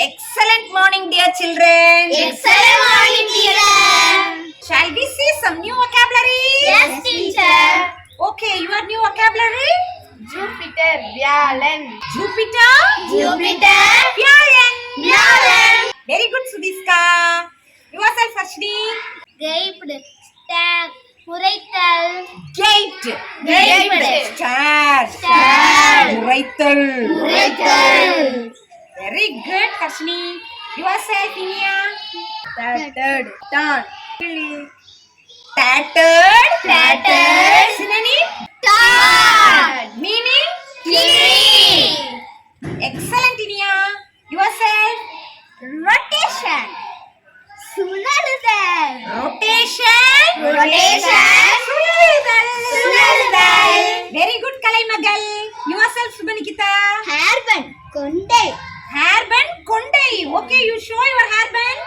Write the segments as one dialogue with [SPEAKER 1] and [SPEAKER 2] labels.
[SPEAKER 1] Excellent morning, dear children.
[SPEAKER 2] Excellent morning, children.
[SPEAKER 1] Shall we see some new vocabulary?
[SPEAKER 2] Yes, teacher.
[SPEAKER 1] Okay, your new vocabulary?
[SPEAKER 2] Jupiter, Vyalan.
[SPEAKER 1] Jupiter.
[SPEAKER 2] Jupiter,
[SPEAKER 1] Vyalan.
[SPEAKER 2] Vyalan.
[SPEAKER 1] Very good, Sudhiska. Yourself, Ashni.
[SPEAKER 2] Gaped, stag, முறைத்தல்.
[SPEAKER 1] Gate.
[SPEAKER 2] Gaped.
[SPEAKER 1] Stare.
[SPEAKER 2] Stare.
[SPEAKER 1] முறைத்தல்.
[SPEAKER 2] முறைத்தல்.
[SPEAKER 1] Very good, Ashni. Yourself, Inia.
[SPEAKER 2] Tattered, torn.
[SPEAKER 1] Tattered.
[SPEAKER 2] Tattered.
[SPEAKER 1] Synonym?
[SPEAKER 2] Torn.
[SPEAKER 1] Meaning?
[SPEAKER 2] Clean.
[SPEAKER 1] Excellent, Inia. Yourself?
[SPEAKER 2] Rotation. சுழலுதல்.
[SPEAKER 1] Rotation.
[SPEAKER 2] Rotation.
[SPEAKER 1] சுழலுதல்.
[SPEAKER 2] சுழலுதல்.
[SPEAKER 1] Very good, Kalaimagal. Yourself, Subhanikita.
[SPEAKER 2] Hairband, கொண்டை.
[SPEAKER 1] Hairband, kondai. Okay, you show your hairband.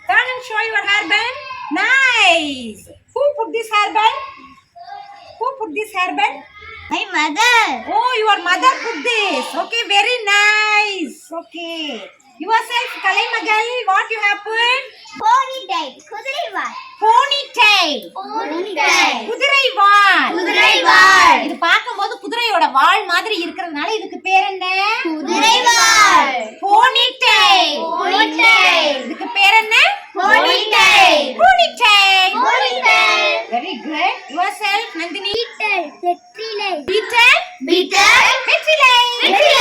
[SPEAKER 1] Turn and show your hairband. Nice. Who put this hairband? Who put this hairband?
[SPEAKER 2] My mother.
[SPEAKER 1] Oh, your mother put this. Okay, very nice. Okay. Yourself, Kalaimagal, what you have put?
[SPEAKER 2] Ponytail, குதிரைவால்.
[SPEAKER 1] Ponytail.
[SPEAKER 2] Ponytail.
[SPEAKER 1] குதிரைவால்.
[SPEAKER 2] குதிரைவால்.
[SPEAKER 1] இது பார்க்கும்போது குதிரையோட வால் மாதிரி இருக்கிறதுனால இதுக்கு பேர் என்ன?
[SPEAKER 2] குதிரைவால்.
[SPEAKER 1] Ponytail.
[SPEAKER 2] Ponytail.
[SPEAKER 1] இதுக்கு பேர் என்ன?
[SPEAKER 2] Ponytail.
[SPEAKER 1] Ponytail.
[SPEAKER 2] Ponytail.
[SPEAKER 1] Very good. Yourself, Nandini.
[SPEAKER 2] Beetle, வெற்றிலை.
[SPEAKER 1] Beetle.
[SPEAKER 2] Beetle.
[SPEAKER 1] வெற்றிலை.
[SPEAKER 2] வெற்றிலை.